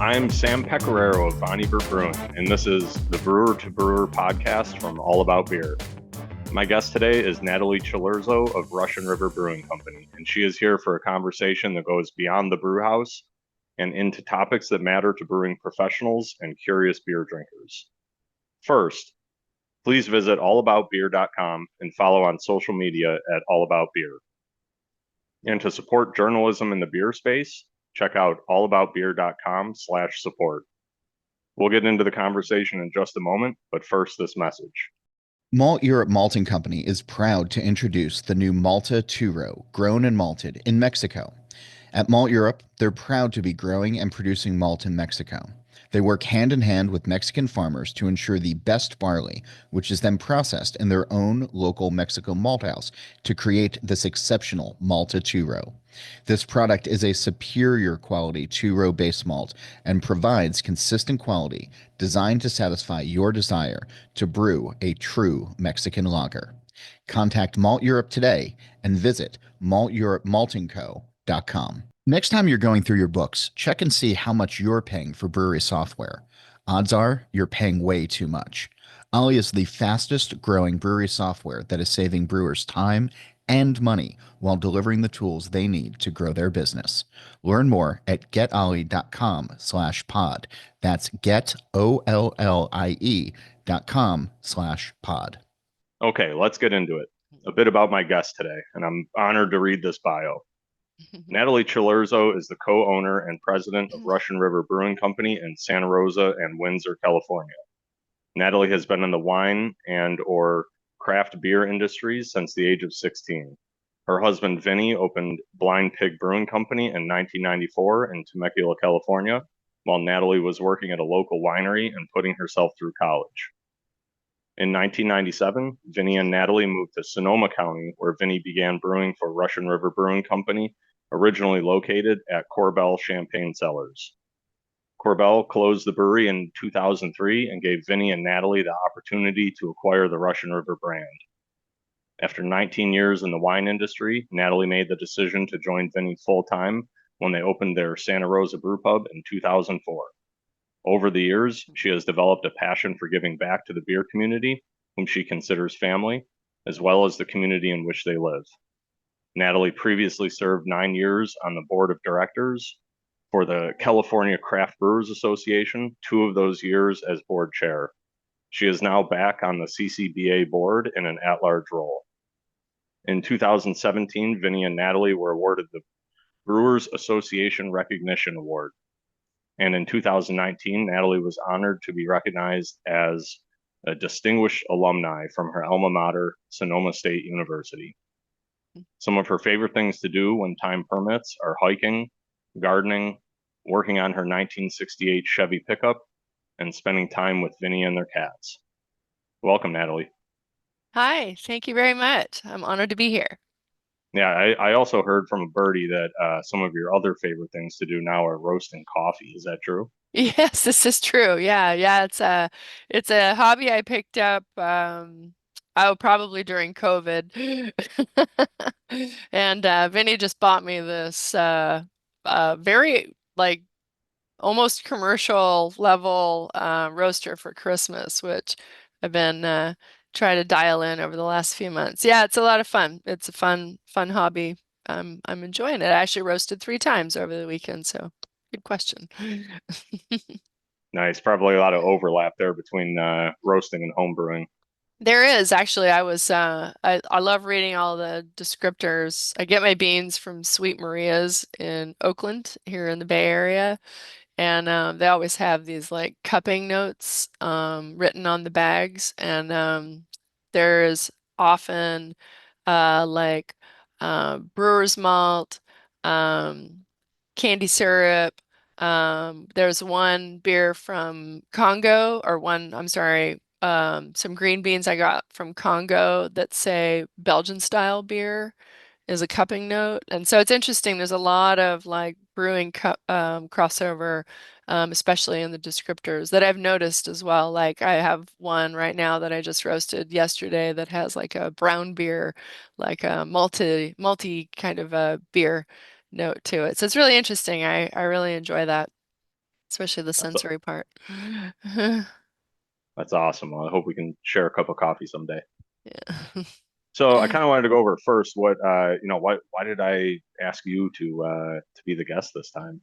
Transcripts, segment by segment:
I'm Sam Pecoraro of Bonniever Brewing, and this is the Brewer to Brewer podcast from All About Beer. My guest today is Natalie Cilurzo of Russian River Brewing Company, and she is here for a conversation that goes beyond the brew house and into topics that matter to brewing professionals and curious beer drinkers. First, please visit allaboutbeer.com and follow on social media at allaboutbeer. And to support journalism in the beer space, check out allaboutbeer.com/support. We'll get into the conversation in just a moment, but first, this message. Malteurop Malting Company is proud to introduce the new Malta 2-row, grown and malted in Mexico. At Malteurop, they're proud to be growing and producing malt in Mexico. They work hand in hand with Mexican farmers to ensure the best barley, which is then processed in their own local Mexico malt house to create this exceptional Malta 2-row. This product is a superior quality 2-row base malt and provides consistent quality designed to satisfy your desire to brew a true Mexican lager. Contact Malteurop today and visit malteuropmaltingco.com. Next time you're going through your books, check and see how much you're paying for brewery software. Odds are you're paying way too much. Ollie is the fastest growing brewery software that is saving brewers time and money while delivering the tools they need to grow their business. Learn more at getollie.com/pod. That's getollie.com/pod. Okay, let's get into it. A bit about my guest today, and I'm honored to read this bio. Natalie Cilurzo is the co-owner and president of Russian River Brewing Company in Santa Rosa and Windsor, California. Natalie has been in the wine and/or craft beer industries since the age of 16. Her husband, Vinny, opened Blind Pig Brewing Company in 1994 in Temecula, California, while Natalie was working at a local winery and putting herself through college. In 1997, Vinny and Natalie moved to Sonoma County, where Vinny began brewing for Russian River Brewing Company, originally located at Korbel Champagne Cellars. Korbel closed the brewery in 2003 and gave Vinny and Natalie the opportunity to acquire the Russian River brand. After 19 years in the wine industry, Natalie made the decision to join Vinny full-time when they opened their Santa Rosa Brew Pub in 2004. Over the years, she has developed a passion for giving back to the beer community, whom she considers family, as well as the community in which they live. Natalie previously served 9 years on the board of directors for the California Craft Brewers Association, 2 of those years as board chair. She is now back on the CCBA board in an at-large role. In 2017, Vinny and Natalie were awarded the Brewers Association Recognition Award. And in 2019, Natalie was honored to be recognized as a distinguished alumni from her alma mater, Sonoma State University. Some of her favorite things to do when time permits are hiking, gardening, working on her 1968 Chevy pickup, and spending time with Vinny and their cats. Welcome, Natalie. Hi, thank you very much. I'm honored to be here. Yeah, I also heard from a birdie that some of your other favorite things to do now are roasting coffee. Is that true? Yes, this is true. Yeah, it's a hobby I picked up probably during COVID. And Vinny just bought me this very like almost commercial level roaster for Christmas, which I've been trying to dial in over the last few months. Yeah, it's a lot of fun. It's a fun hobby. I'm enjoying it. I actually roasted 3 times over the weekend, so good question. Nice. Probably a lot of overlap there between roasting and home brewing. There is actually. I love reading all the descriptors. I get my beans from Sweet Maria's in Oakland here in the Bay Area. And they always have these like cupping notes written on the bags. And there's often like brewer's malt, um, candy syrup. There's one beer from Congo, or one, I'm sorry, some green beans I got from Congo that say Belgian style beer is a cupping note. And so it's interesting. There's a lot of like brewing crossover, especially in the descriptors that I've noticed as well. Like I have one right now that I just roasted yesterday that has like a brown beer, like a multi kind of a beer note to it. So it's really interesting. I really enjoy that. especially the That's sensory part. that's awesome. Well, I hope we can share a cup of coffee someday. Yeah. So I kind of wanted to go over first what why did I ask you to be the guest this time?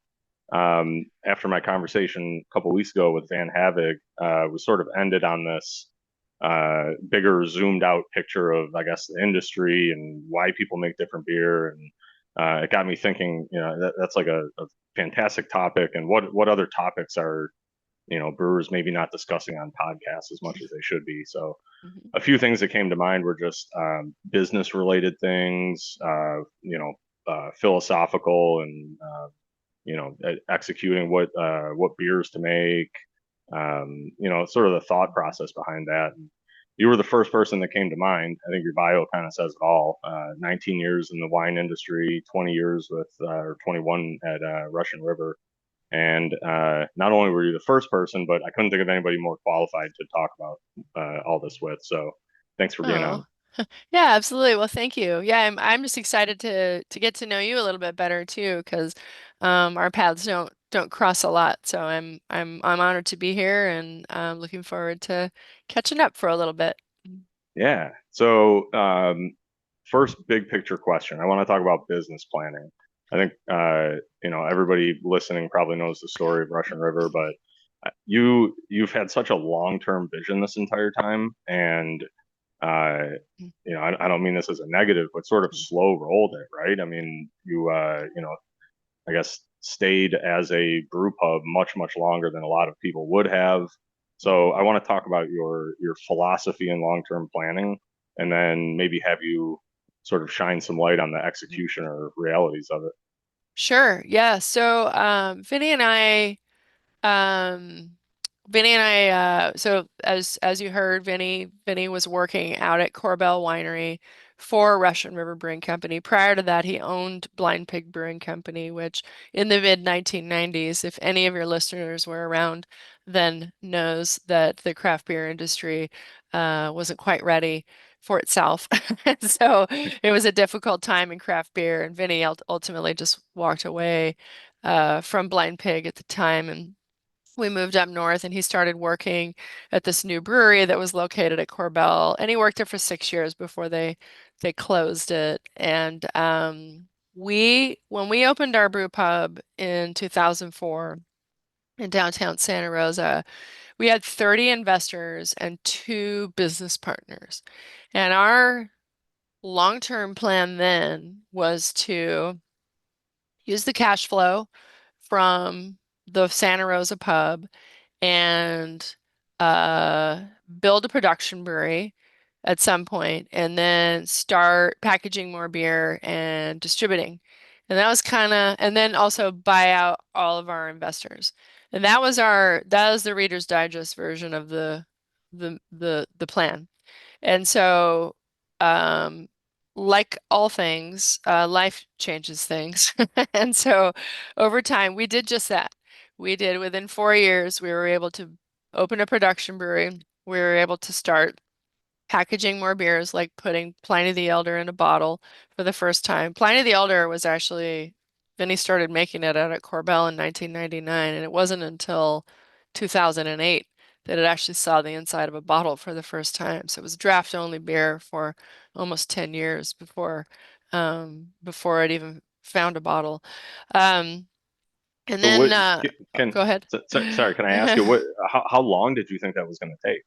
After my conversation a couple weeks ago with Van Havig, was sort of ended on this bigger zoomed out picture of, I guess, the industry and why people make different beer. And it got me thinking, that's like a fantastic topic. And what other topics are, brewers maybe not discussing on podcasts as much as they should be. So Mhm. a few things that came to mind were just business related things, philosophical and executing what beers to make, sort of the thought process behind that. And you were the first person that came to mind. I think your bio kind of says it all. 19 years in the wine industry, 20 years or 21 at Russian River. And not only were you the first person, but I couldn't think of anybody more qualified to talk about all this with. So thanks for being Oh. on. Yeah, absolutely. Well, thank you. Yeah, I'm just excited to get to know you a little bit better too, because our paths don't cross a lot. So I'm honored to be here, and I'm looking forward to catching up for a little bit. Yeah. So, first big picture question. I want to talk about business planning. I think everybody listening probably knows the story of Russian River, but you've had such a long-term vision this entire time, and uh, I don't mean this as a negative, but sort of slow rolled it, right? I mean, I guess stayed as a brew pub much longer than a lot of people would have. So I want to talk about your philosophy and long-term planning, and then maybe have you sort of shine some light on the execution or realities of it. Sure. Yeah. So Um, Vinny and I, so as you heard, Vinny was working out at Corbel Winery for Russian River Brewing Company. Prior to that, he owned Blind Pig Brewing Company, which in the mid 1990s, if any of your listeners were around, then knows that the craft beer industry wasn't quite ready for itself. So it was a difficult time in craft beer, and Vinny ultimately just walked away from Blind Pig at the time, and we moved up north, and he started working at this new brewery that was located at Corbel, and he worked there for 6 years before they closed it. And when we opened our brew pub in 2004 in downtown Santa Rosa, we had 30 investors and two business partners. And our long-term plan then was to use the cash flow from the Santa Rosa pub and uh, build a production brewery at some point, and then start packaging more beer and distributing. And that was and then also buy out all of our investors. And that was the Reader's Digest version of the plan. And so, um, like all things, life changes things. And so over time, we did just that. We did within 4 years, we were able to open a production brewery. We were able to start packaging more beers, like putting Pliny the Elder in a bottle for the first time. Pliny the Elder was actually, then he started making it out at Corbel in 1999, and it wasn't until 2008 that it actually saw the inside of a bottle for the first time. So it was draft only beer for almost 10 years before it even found a bottle. Um, and So what then can go ahead. sorry, can I ask you how long did you think that was going to take?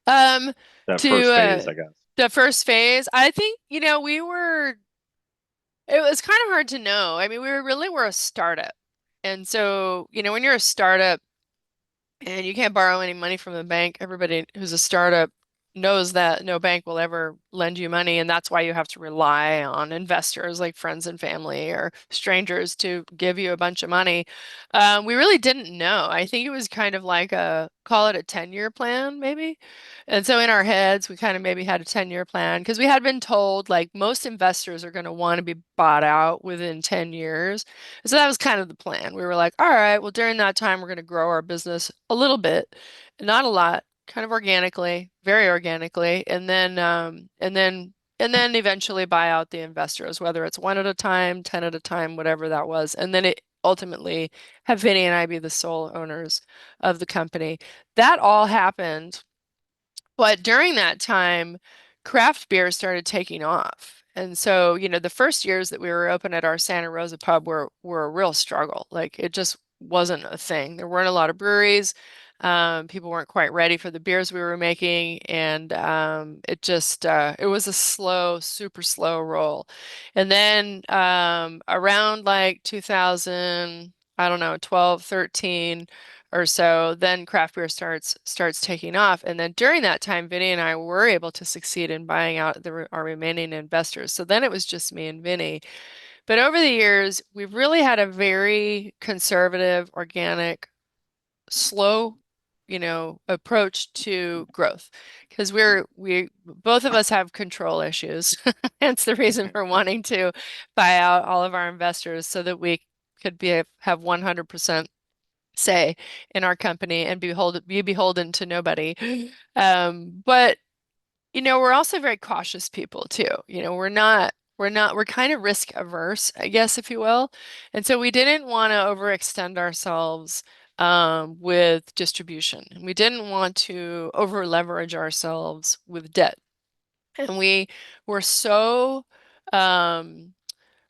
Um, That to first phase, I guess. the first phase, I think, it was kind of hard to know. I mean, we're a startup. And so, when you're a startup and you can't borrow any money from the bank, everybody who's a startup knows that no bank will ever lend you money, and that's why you have to rely on investors like friends and family or strangers to give you a bunch of money. We really didn't know. I think it was kind of like call it a 10-year plan, maybe. And so in our heads, we kind of maybe had a 10-year plan because we had been told like most investors are going to want to be bought out within 10 years. So that was kind of the plan. We were like, all right, well, during that time, we're going to grow our business a little bit, not a lot, kind of organically, very organically. And then and then eventually buy out the investors, whether it's one at a time, 10 at a time, whatever that was. And then it ultimately have Vinny and I be the sole owners of the company. That all happened, but during that time, craft beer started taking off. And so, the first years that we were open at our Santa Rosa pub were a real struggle. Like it just wasn't a thing. There weren't a lot of breweries. People weren't quite ready for the beers we were making, and it was a slow, super slow roll. And then around like 2000, I don't know, 12, 13 or so, then craft beer starts taking off. And then during that time, Vinny and I were able to succeed in buying out our remaining investors. So then it was just me and Vinny. But over the years, we've really had a very conservative, organic, slow, approach to growth because we both of us have control issues. Hence the reason for wanting to buy out all of our investors so that we could have 100% say in our company and be beholden to nobody. But we're also very cautious people too. We're kind of risk averse, I guess, if you will. And so we didn't want to overextend ourselves with distribution. We didn't want to over leverage ourselves with debt. And were so um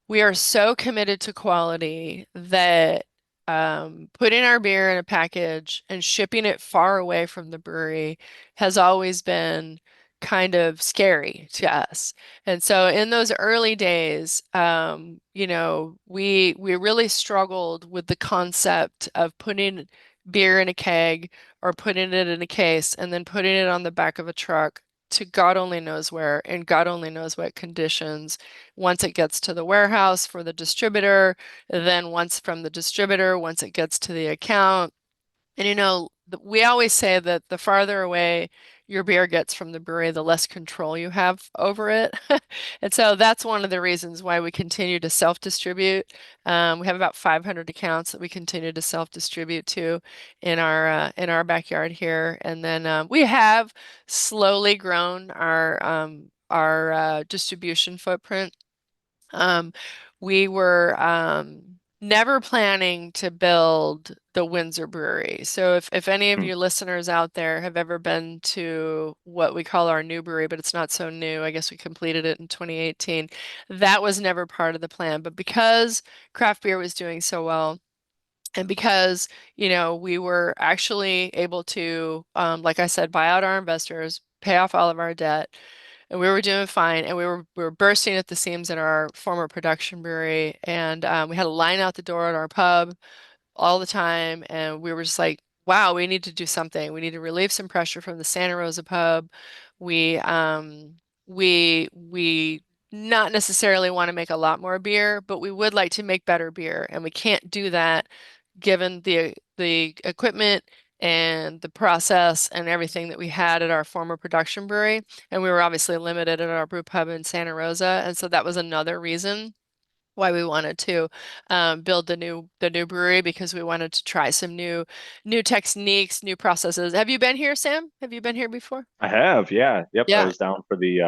we are so committed to quality that putting our beer in a package and shipping it far away from the brewery has always been kind of scary to us. And so in those early days, we really struggled with the concept of putting beer in a keg or putting it in a case and then putting it on the back of a truck to God only knows where and God only knows what conditions once it gets to the warehouse for the distributor, then once from the distributor, once it gets to the account. And we always say that the farther away your beer gets from the brewery, the less control you have over it. And so that's one of the reasons why we continue to self-distribute. We have about 500 accounts that we continue to self-distribute to in our backyard here. And then we have slowly grown our distribution footprint. um, we were never planning to build the Windsor Brewery. So if any of Hmm. you listeners out there have ever been to what we call our new brewery, but it's not so new, I guess we completed it in 2018. That was never part of the plan. But because craft beer was doing so well, and because, we were actually able to, like I said, buy out our investors, pay off all of our debt, and we were doing fine, and we were bursting at the seams in our former production brewery, and we had a line out the door at our pub all the time, and we were just like, wow, we need to do something. We need to relieve some pressure from the Santa Rosa pub. We we not necessarily want to make a lot more beer, but we would like to make better beer, and we can't do that given the equipment and the process and everything that we had at our former production brewery. And we were obviously limited at our brew pub in Santa Rosa. And so that was another reason why we wanted to build the new brewery because we wanted to try some new techniques, new processes. Have you been here, Sam? Have you been here before? I have, yeah. Yep, I Yeah. was down for the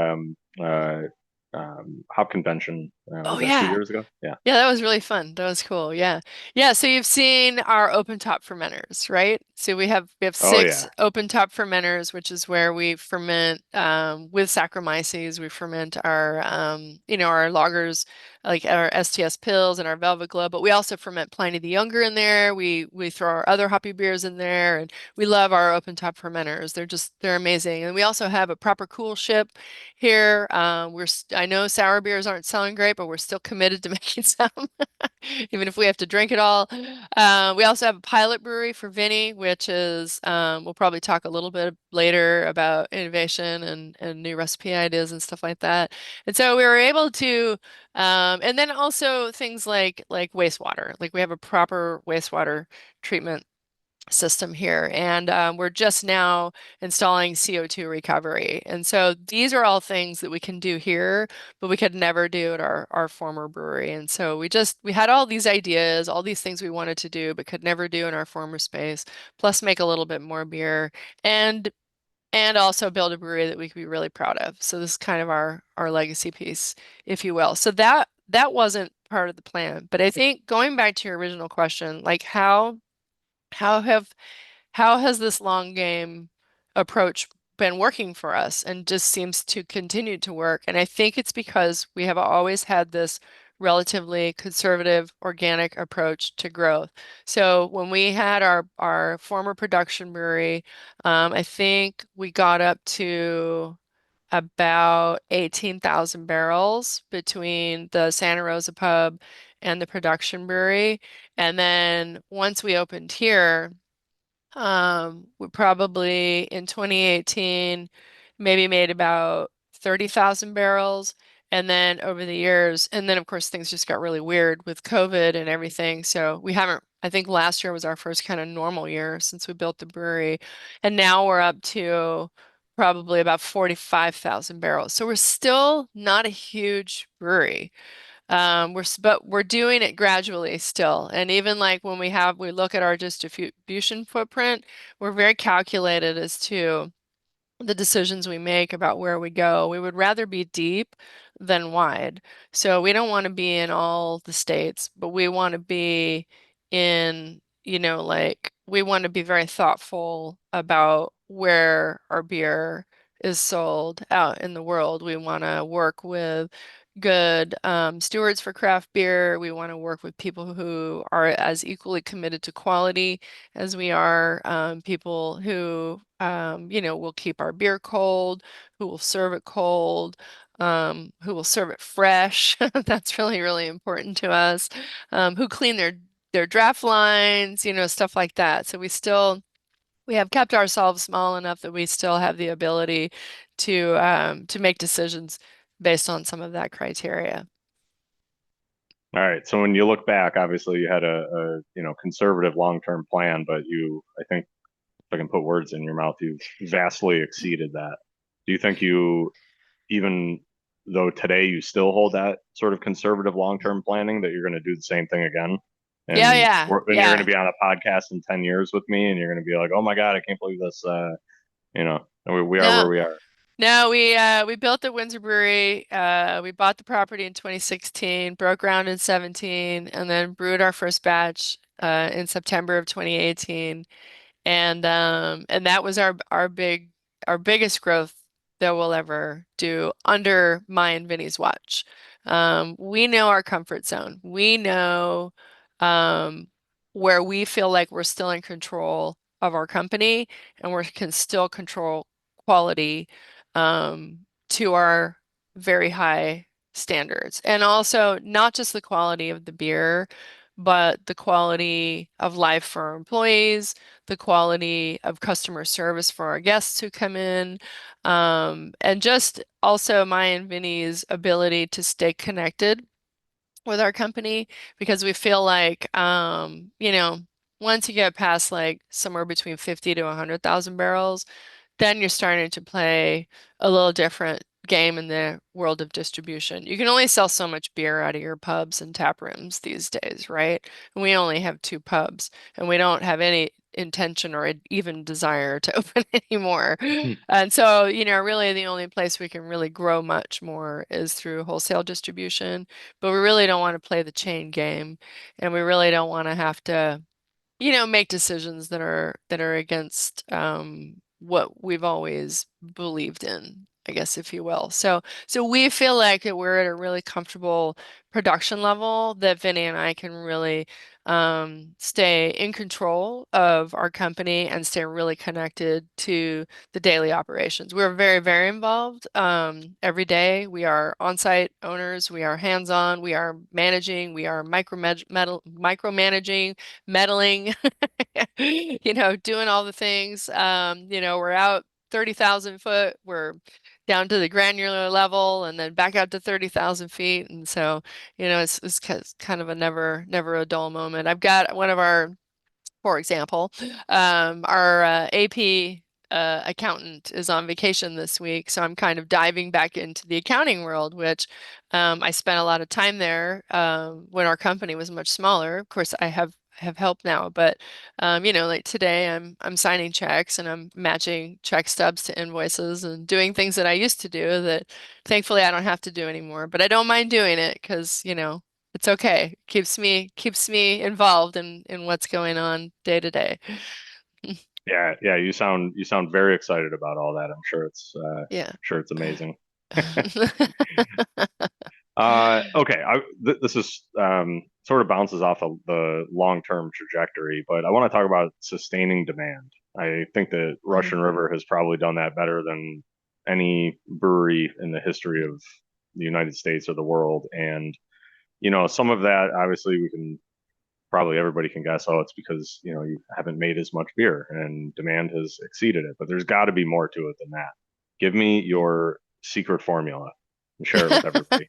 hop convention. Oh Was that two yeah. years ago? Yeah. Yeah, that was really fun. That was cool. Yeah. Yeah, so you've seen our open top fermenters, right? So we have Oh six yeah. open top fermenters, which is where we ferment with Saccharomyces, we ferment our lagers, like our STS pills and our Velvet Glow, but we also ferment Pliny the Younger in there. We throw our other hoppy beers in there, and we love our open top fermenters. They're amazing. And we also have a proper cool ship here. I know sour beers aren't selling great, but we're still committed to making some, even if we have to drink it all. We also have a pilot brewery for Vinny, which is we'll probably talk a little bit later about innovation and new recipe ideas and stuff like that. And so we were able to, and then also things like wastewater. Like we have a proper wastewater treatment system here, and we're just now installing CO2 recovery. And so these are all things that we can do here, but we could never do at our former brewery. And so we had all these ideas, all these things we wanted to do, but could never do in our former space, plus make a little bit more beer. And and also build a brewery that we could be really proud of. So this is kind of our legacy piece, if you will. So that wasn't part of the plan. But I think going back to your original question, like how have how has this long game approach been working for us and just seems to continue to work? And I think it's because we have always had this relatively conservative organic approach to growth. So when we had our former production brewery, I think we got up to about 18,000 barrels between the Santa Rosa pub and the production brewery. And then once we opened here, we probably in 2018 maybe made about 30,000 barrels. And then over the years, and then of course things just got really weird with COVID and everything. So we haven't, I think last year was our first kind of normal year since we built the brewery. And now we're up to probably about 45,000 barrels. So we're still not a huge brewery. But we're doing it gradually still. And even like when we look at our distribution footprint, we're very calculated as to the decisions we make about where we go. We would rather be deep than wide. So we don't want to be in all the states, but we want to be in, like we want to be very thoughtful about where our beer is sold out in the world. We want to work with good stewards for craft beer. We want to work with people who are as equally committed to quality as we are, people who, will keep our beer cold, who will serve it cold, who will serve it fresh. That's really, really important to us. Who clean their draft lines, stuff like that. So we have kept ourselves small enough that we still have the ability to make decisions based on some of that criteria. All right. So when you look back, obviously you had a conservative long-term plan, but I think if I can put words in your mouth, you've vastly exceeded that. Do you think even though today you still hold that sort of conservative long-term planning, that you're going to do the same thing again? Yeah, And yeah, you're going to yeah. be on a podcast in 10 years with me, and you're going to be like, oh my God, I can't believe this. We are No, where we are. no, we built the Windsor Brewery. We bought the property in 2016, broke ground in 17, and then brewed our first batch in September of 2018. And that was our biggest growth that we'll ever do under my and Vinny's watch. We know our comfort zone. We know um, where we feel like we're still in control of our company and we can still control quality to our very high standards. And also not just the quality of the beer, but the quality of life for our employees, the quality of customer service for our guests who come in, and just also my and Vinny's ability to stay connected with our company because we feel like, once you get past like somewhere between 50 to 100,000 barrels, then you're starting to play a little different game in the world of distribution. You can only sell so much beer out of your pubs and tap rooms these days, right? And we only have two pubs, and we don't have any intention or even desire to open anymore. Hmm. And so, really the only place we can really grow much more is through wholesale distribution, but we really don't want to play the chain game, and we really don't want to have to make decisions that are against what we've always believed in, I guess, if you will. So we feel like that we're at a really comfortable production level that Vinny and I can really stay in control of our company and stay really connected to the daily operations. We're very, very involved every day. We are on-site owners. We are hands-on. We are managing. We are micromanaging, meddling, doing all the things. We're out 30,000 foot. We're down to the granular level and then back out to 30,000 feet. And so, it's kind of a never a dull moment. I've got one of for example, our AP accountant is on vacation this week, so I'm kind of diving back into the accounting world, which I spent a lot of time there when our company was much smaller. Of course, I have helped now. But like today I'm signing checks and I'm matching check stubs to invoices and doing things that I used to do that thankfully I don't have to do anymore. But I don't mind doing it because, it's okay. Keeps me involved in what's going on day to day. Yeah, yeah, you sound very excited about all that. I'm Yeah. sure it's amazing. Okay, this is sort of bounces off of the long-term trajectory, but I want to talk about sustaining demand. I think that Mhm. Russian River has probably done that better than any brewery in the history of the United States or the world. And some of that, obviously, we can probably everybody can guess, oh, it's because you haven't made as much beer and demand has exceeded it. But there's got to be more to it than that. Give me your secret formula and share it with everybody.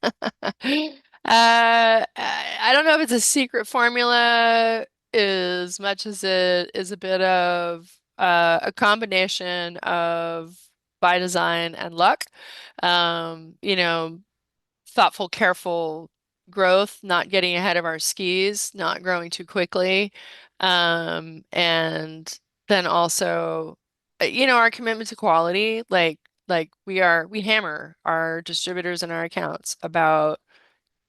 I don't know if it's a secret formula as much as it is a bit of a combination of by design and luck. Thoughtful, careful growth, not getting ahead of our skis, not growing too quickly. And then also, our commitment to quality, like we hammer our distributors and our accounts about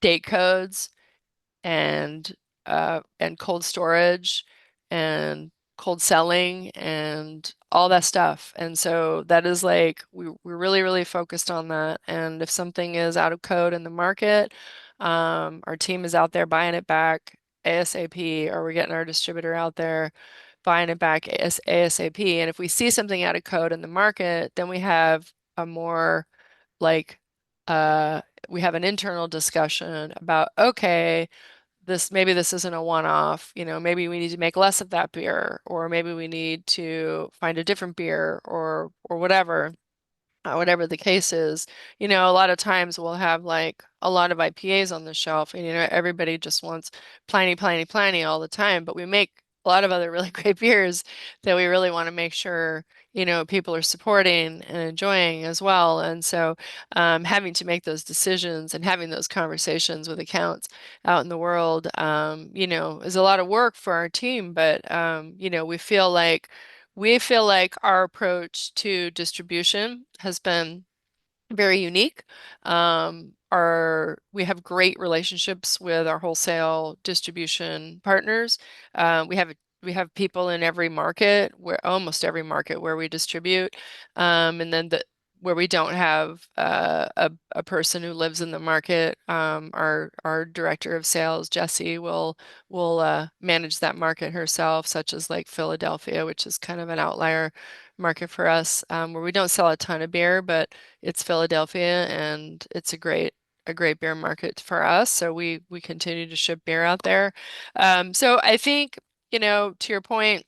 date codes and cold storage and cold selling and all that stuff. And so that is like we're really, really focused on that. And if something is out of code in the market, our team is out there buying it back ASAP, or we're getting our distributor out there buying it back ASAP. And if we see something out of code in the market, then we have a more like uh we have an internal discussion about, okay, maybe this isn't a one-off, maybe we need to make less of that beer, or maybe we need to find a different beer or whatever the case is. A lot of times we'll have like a lot of IPAs on the shelf, and everybody just wants Pliny, Pliny, Pliny all the time, but we make a lot of other really great beers that we really want to make sure, people are supporting and enjoying as well. And so having to make those decisions and having those conversations with accounts out in the world, is a lot of work for our team, but we feel like our approach to distribution has been very unique. We have great relationships with our wholesale distribution partners. We have people in every market, where almost every market where we distribute, and then where we don't have a person who lives in the market, our director of sales, Jessie, will manage that market herself, such as like Philadelphia, which is kind of an outlier market for us, where we don't sell a ton of beer, but it's Philadelphia and it's a great beer market for us. So we continue to ship beer out there. So I think, to your point,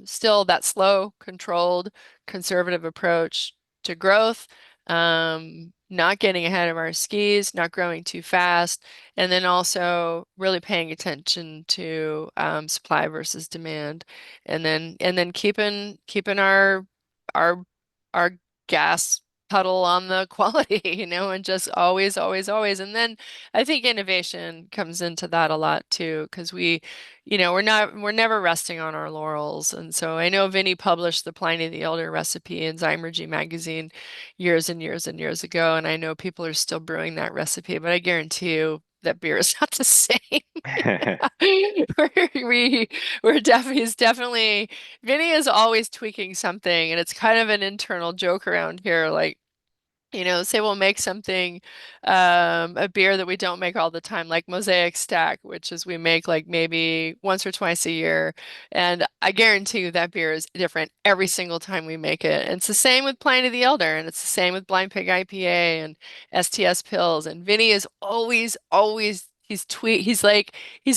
still that slow, controlled, conservative approach to growth, not getting ahead of our skis, not growing too fast, and then also really paying attention to supply versus demand, and then keeping our our gas pedal on the quality, and just always, always, always. And then I think innovation comes into that a lot too, because we're never resting on our laurels. And so I know Vinny published the Pliny the Elder recipe in Zymergy magazine years and years and years ago, and I know people are still brewing that recipe, but I guarantee you that beer is not the same. We're, we, he's definitely, Vinny is always tweaking something, and it's kind of an internal joke around here, like, say we'll make something, a beer that we don't make all the time, like Mosaic Stack, which is we make like maybe once or twice a year. And I guarantee you that beer is different every single time we make it. And it's the same with Pliny the Elder, and it's the same with Blind Pig IPA and STS Pills. And Vinny is always, always. He's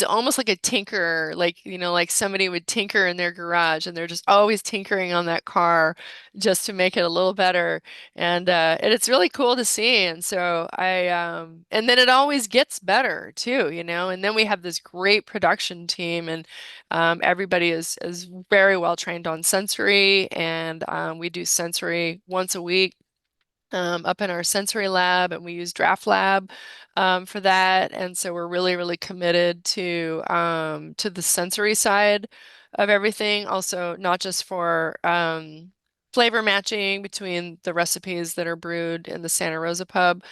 almost like a tinkerer, like, like somebody would tinker in their garage, and they're just always tinkering on that car just to make it a little better. And it's really cool to see. And so and then it always gets better too, and then we have this great production team, and everybody is very well trained on sensory, and we do sensory once a week. up in our sensory lab, and we use Draft Lab for that. And so we're really, really committed to the sensory side of everything. Also, not just for flavor matching between the recipes that are brewed in the Santa Rosa pub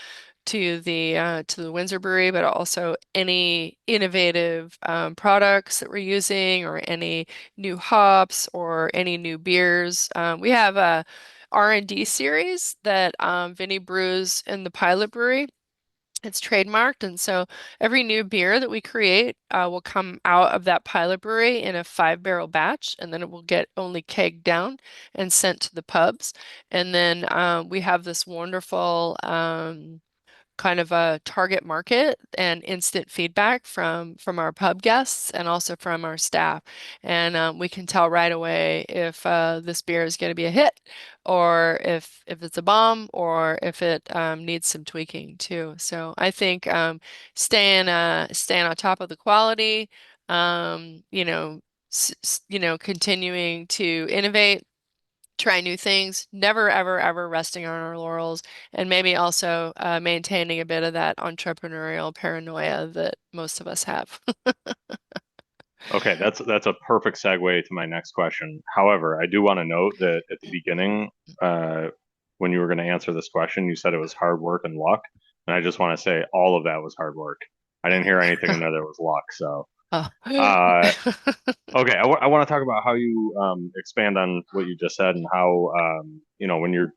to the Windsor Brewery, but also any innovative products that we're using, or any new hops, or any new beers. We have a R&D series that Vinny brews in the pilot brewery. It's trademarked, and so every new beer that we create will come out of that pilot brewery in a 5-barrel batch, and then it will get only kegged down and sent to the pubs. And then we have this wonderful kind of a target market and instant feedback from our pub guests and also from our staff. And we can tell right away if this beer is going to be a hit, or if it's a bomb, or if it needs some tweaking too. So I think staying on top of the quality, continuing to innovate, try new things, never, ever, ever resting on our laurels, and maybe also maintaining a bit of that entrepreneurial paranoia that most of us have. Okay, that's a perfect segue to my next question. However, I do want to note that at the beginning, uh, when you were going to answer this question, you said it was hard work and luck, and I just want to say all of that was hard work. I didn't hear anything in there that was luck. So, Oh. uh, okay, I want to talk about how you expand on what you just said, and how when you're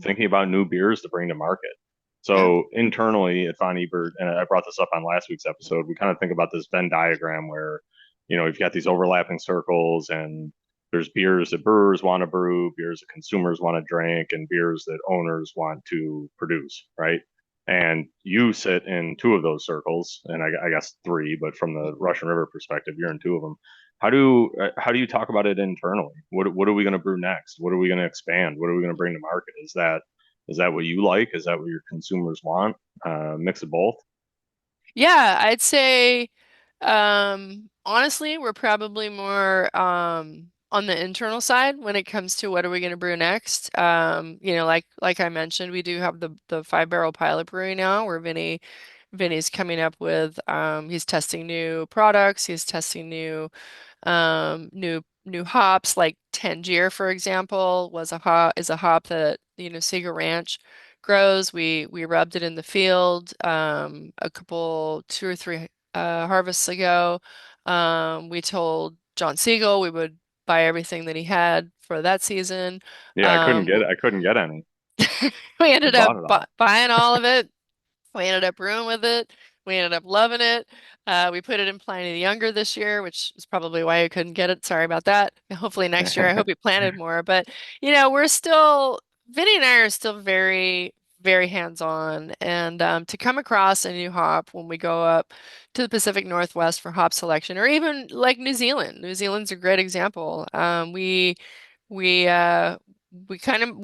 thinking about new beers to bring to market. Yeah. So internally at Von Ebert, and I brought this up on last week's episode, we kind of think about this Venn diagram where you've got these overlapping circles, and there's beers that brewers want to brew, beers that consumers want to drink, and beers that owners want to produce, right? And you sit in two of those circles, and I guess three, but from the Russian River perspective, you're in two of them. How do you talk about it internally? What are we going to brew next? What are we going to expand? What are we going to bring to market? Is that what you like? Is that what your consumers want? Mix of both. Yeah, I'd say honestly, we're probably more on the internal side when it comes to what are we going to brew next. Like I mentioned, we do have the 5-barrel pilot brewery now, where Vinny's coming up with he's testing new products, he's testing new hops, like Tangier, for example, is a hop that Cedar Ranch grows. We rubbed it in the field a couple 2 or 3 harvests ago. We told John Siegel we would buy everything that he had for that season. Yeah, Um, I couldn't get any. we I ended up bought it bu all. buying all of it. We ended up brewing with it. We ended up loving it. We put it in Pliny the Younger this year, which is probably why I couldn't get it. Sorry about that. Hopefully next year, I hope we planted more. But, Vinny and I are still very, very hands-on. And to come across a new hop when we go up to the Pacific Northwest for hop selection, or even like New Zealand. New Zealand's a great example. We we've kind of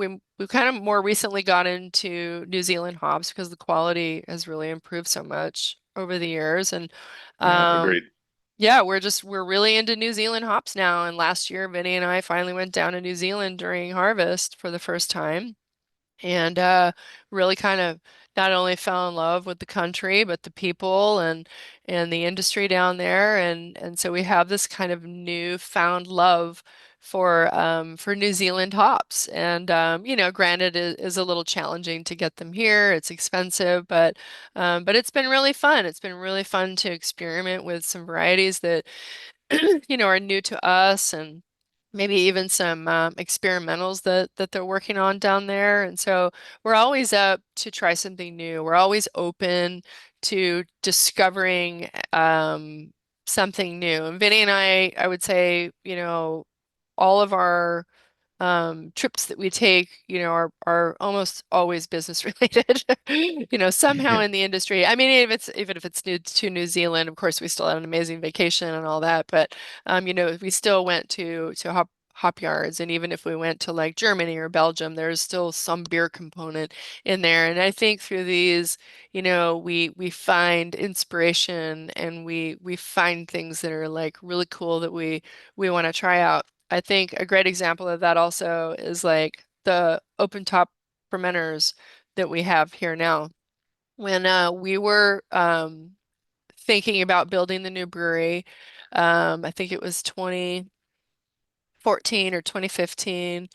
more recently got into New Zealand hops because the quality has really improved so much over the years. And Yeah, agreed. um yeah, we're really into New Zealand hops now. And last year, Vinny and I finally went down to New Zealand during harvest for the first time, and really kind of not only fell in love with the country, but the people and the industry down there. And so we have this kind of newfound love for New Zealand hops. And granted, it is a little challenging to get them here. It's expensive, but it's been really fun. It's been really fun to experiment with some varieties that are new to us, and maybe even some experimentals that they're working on down there. And so we're always up to try something new. We're always open to discovering something new. And Vinny and I would say, all of our trips that we take, are almost always business related, somehow in the industry. I mean, even if it's new to New Zealand, of course, we still had an amazing vacation and all that, but we still went to hop yards, and even if we went to like Germany or Belgium, there's still some beer component in there. And I think through these, we find inspiration, and we find things that are like really cool that we want to try out. I think a great example of that also is like the open top fermenters that we have here now. When we were thinking about building the new brewery, I think it was 2014 or 2015,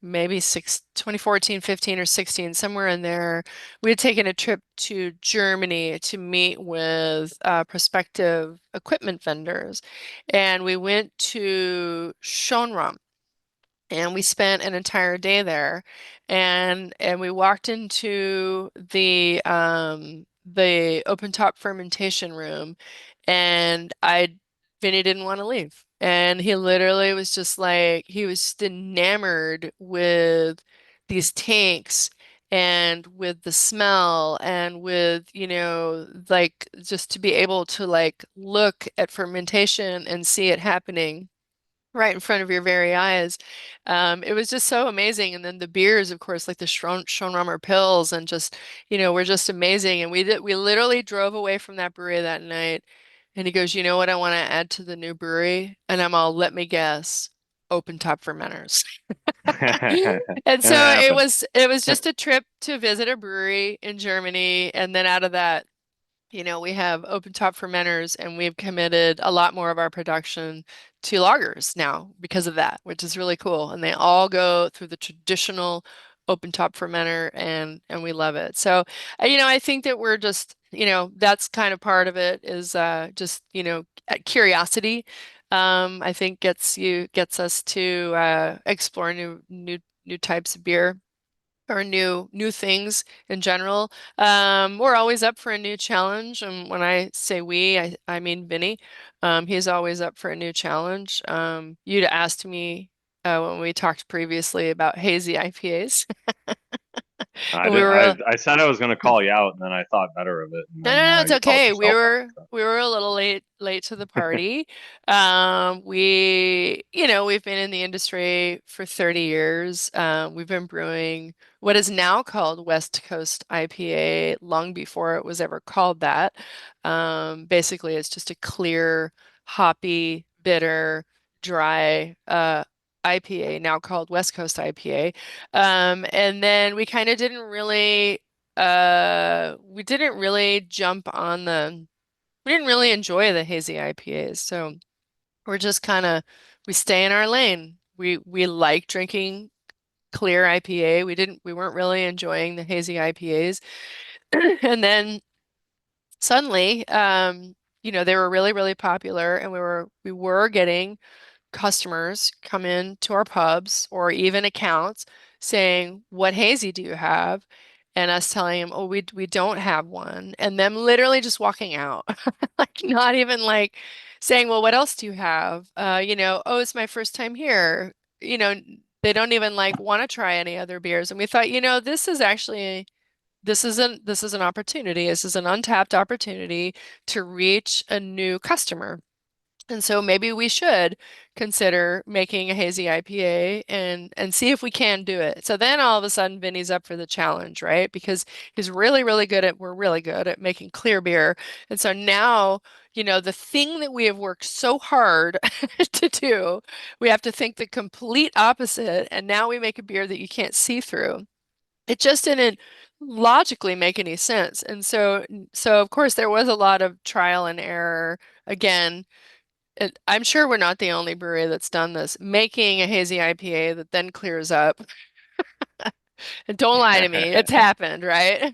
maybe 2014, 15 or 16, somewhere in there. We had taken a trip to Germany to meet with prospective equipment vendors. And we went to Schönram, and we spent an entire day there, and we walked into the open top fermentation room, and I Vinny didn't want to leave. And he literally was just like, he was just enamored with these tanks and with the smell and with, like just to be able to like look at fermentation and see it happening right in front of your very eyes. It was just so amazing. And then the beers, of course, like the Schonrammer pills, and just, were just amazing. And we literally drove away from that brewery that night. And he goes, you know what I want to add to the new brewery? And I'm all, let me guess, open top fermenters. And And it so it happened. was it was just a trip to visit a brewery in Germany. And then out of that, we have open top fermenters, and we've committed a lot more of our production to lagers now because of that, which is really cool. And they all go through the traditional open top fermenter, and we love it. So, I think that we're just, that's kind of part of it is just, curiosity. I think gets us to explore new types of beer or new things in general. We're always up for a new challenge, and when I say we, I mean Vinny. He's always up for a new challenge. You'd asked me when we talked previously about hazy IPAs, I and we did. were I said I was going to call you out, and then I thought better of it, and no, then no, no, it's you called okay. We yourself were out. we were a little late to the party. We've been in the industry for 30 years. We've been brewing what is now called West Coast IPA long before it was ever called that. Basically, it's just a clear, hoppy, bitter, dry IPA, now called West Coast IPA. And then we didn't really we didn't really enjoy the hazy IPAs. So we're just we stay in our lane. We like drinking clear IPA. We weren't really enjoying the hazy IPAs. And then suddenly, they were really, really popular, and we were getting customers come in to our pubs or even accounts saying, "What hazy do you have?" And us telling them, "Oh, we don't have one," and them literally just walking out, like not even like saying, "Well, what else do you have?" "Oh, it's my first time here." You know, they don't even like want to try any other beers. And we thought, this is an opportunity. This is an untapped opportunity to reach a new customer. And so maybe we should consider making a hazy IPA and see if we can do it. So then all of a sudden Vinny's up for the challenge, right? Because we're really good at making clear beer. And so now, the thing that we have worked so hard to do, we have to think the complete opposite. And now we make a beer that you can't see through. It just didn't logically make any sense. And so of course there was a lot of trial and error. Again, I'm sure we're not the only brewery that's done this, making a hazy IPA that then clears up. And don't lie to me, it's happened, right?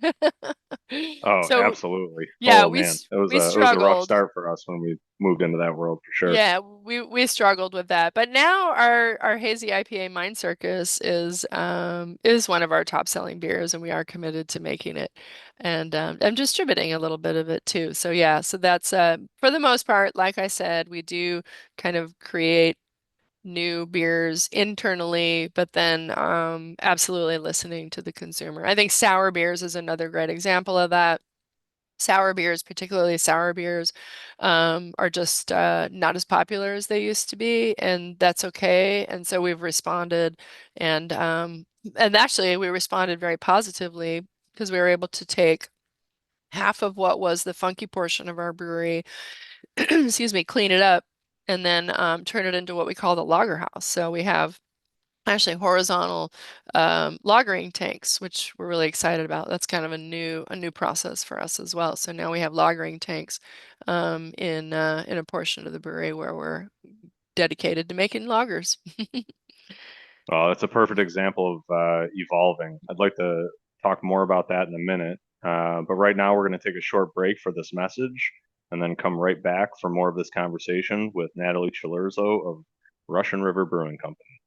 Oh, So absolutely. yeah, Oh man, we it was a rough struggled. start for us when we moved into that world for sure. Yeah, we struggled with that. But now our hazy IPA Mind Circus is one of our top selling beers, and we are committed to making it and distributing a little bit of it too. So yeah, so that's for the most part, like I said, we do kind of create new beers internally, but then absolutely listening to the consumer. I think sour beers is another great example of that. Sour beers, particularly sour beers, are just not as popular as they used to be, and that's okay. And so we've responded, and actually we responded very positively because we were able to take half of what was the funky portion of our brewery, excuse me, clean it up, and then turn it into what we call the lager house. So we have actually horizontal lagering tanks, which we're really excited about. That's kind of a new process for us as well. So now we have lagering tanks in a portion of the brewery where we're dedicated to making lagers. Well, that's a perfect example of evolving. I'd like to talk more about that in a minute. But right now, we're going to take a short break for this message and then come right back for more of this conversation with Natalie Cilurzo of Russian River Brewing Company.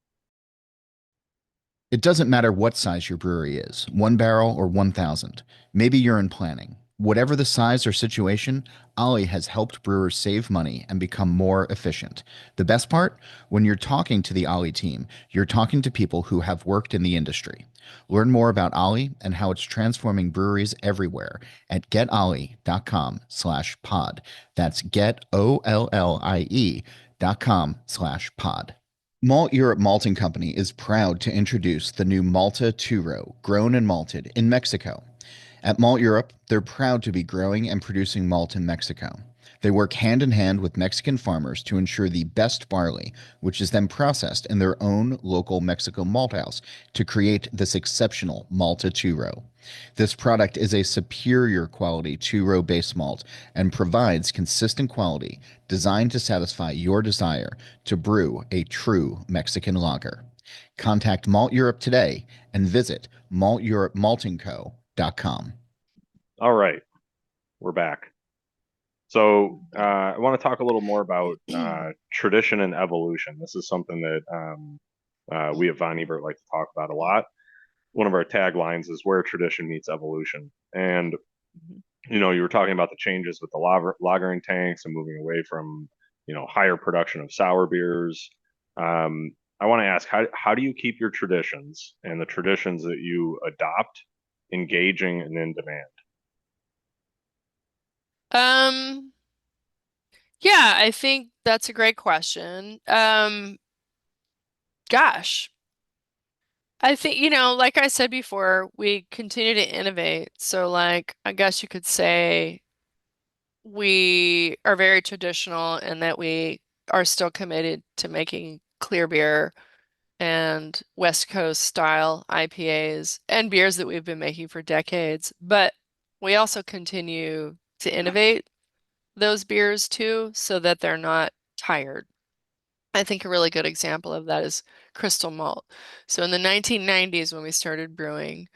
It doesn't matter what size your brewery is, 1 barrel or 1,000. Maybe you're in planning. Whatever the size or situation, Ollie has helped brewers save money and become more efficient. The best part? When you're talking to the Ollie team, you're talking to people who have worked in the industry. Learn more about Ollie and how it's transforming breweries everywhere at getollie.com/pod. That's getollie.com/pod. Malt Europe Malting Company is proud to introduce the new Malta 2-row, grown and malted in Mexico. At Malt Europe, they're proud to be growing and producing malt in Mexico. They work hand in hand with Mexican farmers to ensure the best barley, which is then processed in their own local Mexico malt house to create this exceptional Malta 2-row. This product is a superior quality 2-row base malt and provides consistent quality designed to satisfy your desire to brew a true Mexican lager. Contact Malt Europe today and visit malteuropemaltingco.com. All right, we're back. So I want to talk a little more about tradition and evolution. This is something that we at Von Ebert like to talk about a lot. One of our taglines is where tradition meets evolution. And, you know, you were talking about the changes with the lagering tanks and moving away from, you know, higher production of sour beers. I want to ask, how do you keep your traditions and the traditions that you adopt engaging and in demand? Um, yeah, I think that's a great question. Gosh, I think, like I said before, we continue to innovate. So, like, I guess you could say we are very traditional in that we are still committed to making clear beer and West Coast style IPAs and beers that we've been making for decades. But we also continue to innovate those beers too, so that they're not tired. I think a really good example of that is Crystal Malt. So in the 1990s, when we started brewing,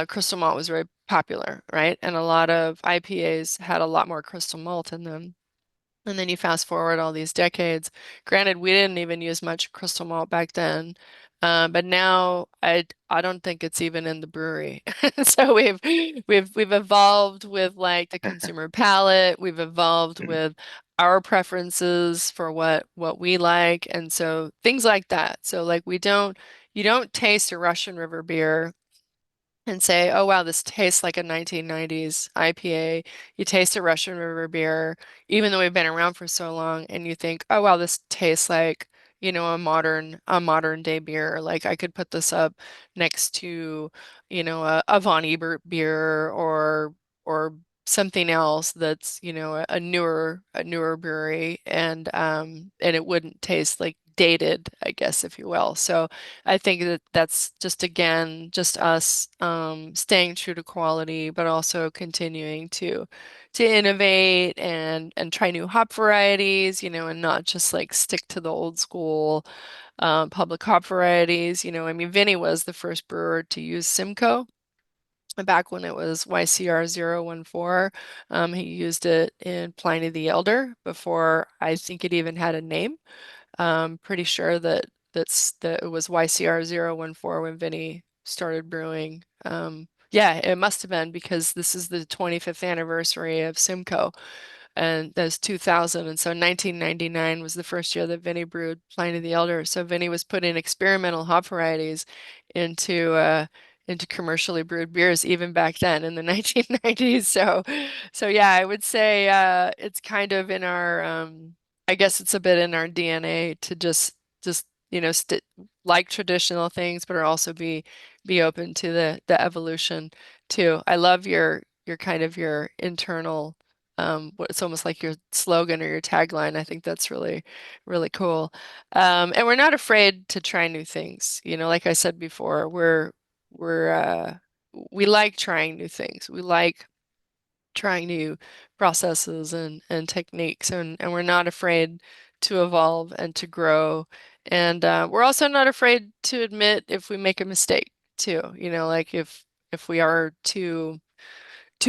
Crystal Malt was very popular, right? And a lot of IPAs had a lot more Crystal Malt in them. And then you fast forward all these decades. Granted, we didn't even use much crystal malt back then, but now I don't think it's even in the brewery. So we've evolved with like the consumer palate. We've evolved with our preferences for what we like, and so things like that. So like you don't taste a Russian River beer and say, oh, wow, this tastes like a 1990s IPA. You taste a Russian River beer, even though we've been around for so long, and you think, oh, wow, this tastes like, a modern day beer. Like I could put this up next to, a Von Ebert beer or something else that's, a newer brewery and it wouldn't taste like dated, I guess, if you will. So I think that that's just again just us staying true to quality, but also continuing to innovate and try new hop varieties, and not just like stick to the old school public hop varieties. I mean, Vinny was the first brewer to use Simcoe. Back when it was YCR 014, he used it in Pliny the Elder before I think it even had a name. Pretty sure that it was YCR 014 when Vinny started brewing. Yeah, it must have been because this is the 25th anniversary of Simcoe, and that's 2000. And so 1999 was the first year that Vinny brewed Pliny the Elder. So Vinny was putting experimental hop varieties into commercially brewed beers even back then in the 1990s. So yeah, I would say it's kind of in our I guess it's a bit in our DNA to just st like traditional things, but also be open to the evolution too. I love your kind of your internal It's almost like your slogan or your tagline. I think that's really, really cool. And we're not afraid to try new things. You know, like I said before, we're we like trying new things. We like trying new processes and techniques, and we're not afraid to evolve and to grow. And we're also not afraid to admit if we make a mistake too. You know, like if we are too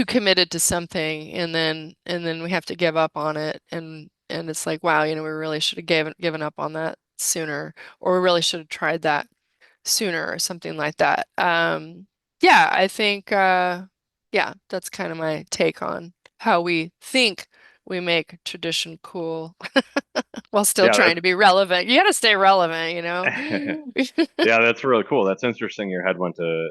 committed to something and then we have to give up on it and it's like, wow, you know, we really should have given up on that sooner, or we really should have tried that sooner or something like that. Yeah, I think yeah, that's kind of my take on how we think we make tradition cool while still Yeah, trying to be relevant. You got to stay relevant, you know? that yeah, that's really cool. That's interesting. Your head went to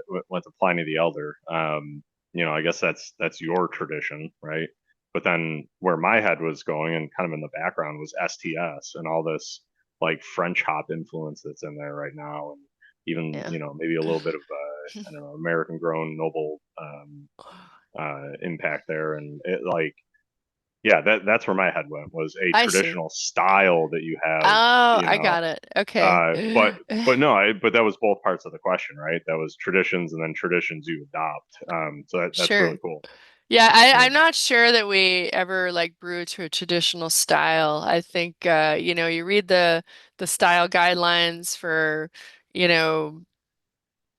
Pliny the Elder. I guess that's your tradition, right? But then where my head was going and kind of in the background was STS and all this like French hop influence that's in there right now, and even Yeah. maybe a little bit of I don't know, American grown noble impact there, and it like yeah, that's where my head went, was a I see. traditional style that you have, Oh, you I know. got it. Okay. But no, but that was both parts of the question, right? That was traditions and then traditions you adopt. So that's really Sure. cool. Yeah, Yeah. I'm not sure that we ever like brew to a traditional style. I think you know, you read the style guidelines for, you know,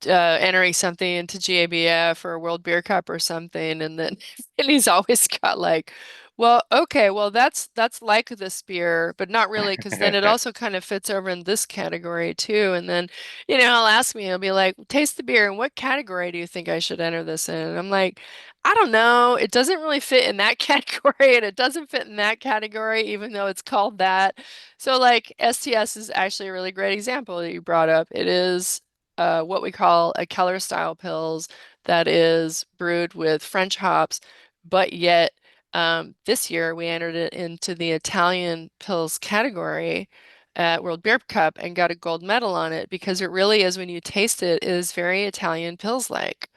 entering something into GABF or World Beer Cup or something, and then and he's always got like, well, okay, well that's like this beer, but not really, because then it also kind of fits over in this category too. And then, you know, he'll ask me, he'll be like, taste the beer, and what category do you think I should enter this in? And I'm like, I don't know. It doesn't really fit in that category, and it doesn't fit in that category, even though it's called that. So like STS is actually a really great example that you brought up. It is what we call a Keller style pills that is brewed with French hops, but yet this year we entered it into the Italian pills category at World Beer Cup and got a gold medal on it because it really is, when you taste it, is very Italian pills like.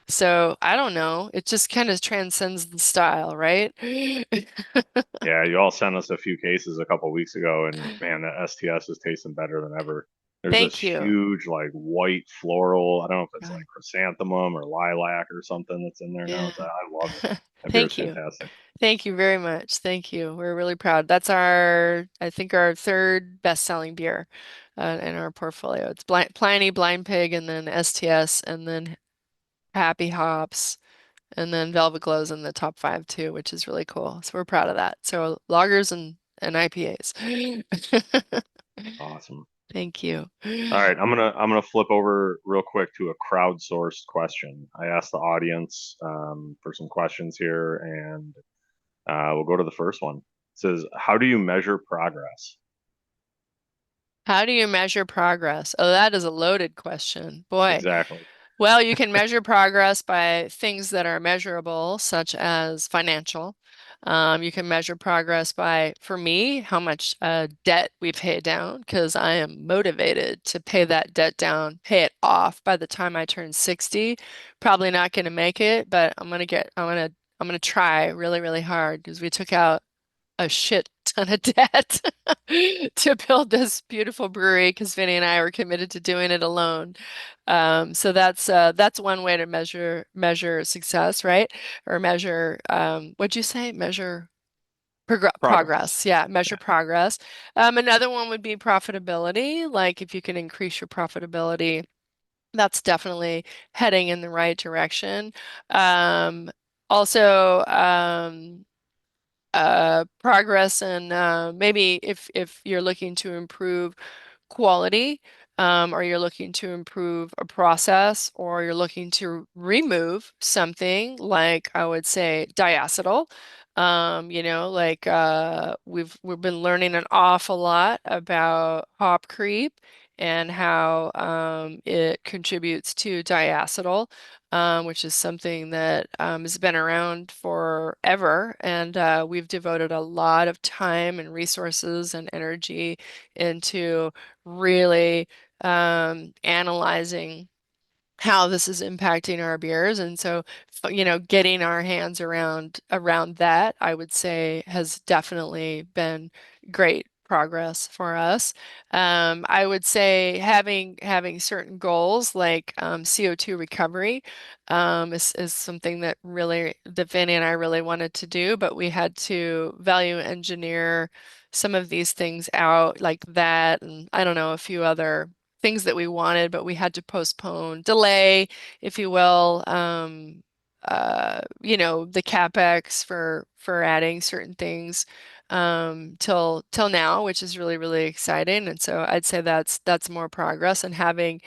So I don't know. It just kind of transcends the style, right? Yeah, you all sent us a few cases a couple weeks ago, and man, the STS is tasting better than ever. There's this Thank you. huge, like white floral. I don't know if it's God, like chrysanthemum or lilac or something that's in there now. yeah. It's I love it. That beer is Thank you. fantastic. Thank you very much. Thank you. We're really proud. That's our, I think, our third best-selling beer in our portfolio. It's Pliny, Blind Pig, and then STS, and then Happy Hops, and then Velvet Glow's in the top five too, which is really cool. So we're proud of that. So lagers and IPAs. Awesome. Thank you. All right, I'm gonna flip over real quick to a crowdsourced question. I asked the audience for some questions here, and we'll go to the first one. It says, "How do you measure progress?" How do you measure progress? Oh, that is a loaded question. Boy. Exactly. Well, you can measure progress by things that are measurable, such as financial. You can measure progress by, for me, how much debt we pay down, because I am motivated to pay that debt down, pay it off by the time I turn 60. Probably not going to make it, but I'm gonna try really, really hard because we took out a shit ton of debt to build this beautiful brewery because Vinny and I were committed to doing it alone. So that's one way to measure success, right? Or measure what'd you say? Measure Progress. progress. Yeah, measure Yeah. progress. Another one would be profitability. Like if you can increase your profitability, that's definitely heading in the right direction. Um, also, progress and maybe if you're looking to improve quality, or you're looking to improve a process, or you're looking to remove something like, I would say, diacetyl. You know, like we've been learning an awful lot about hop creep and how it contributes to diacetyl, which is something that has been around forever. And we've devoted a lot of time and resources and energy into really analyzing how this is impacting our beers. And so, getting our hands around that, I would say has definitely been great progress for us. I would say having certain goals like CO2 recovery is something that Vinny and I really wanted to do, but we had to value engineer some of these things out like that, and I don't know, a few other things that we wanted, but we had to postpone, delay, if you will, the CapEx for adding certain things till now, which is really, really exciting. And so I'd say that's more progress, and having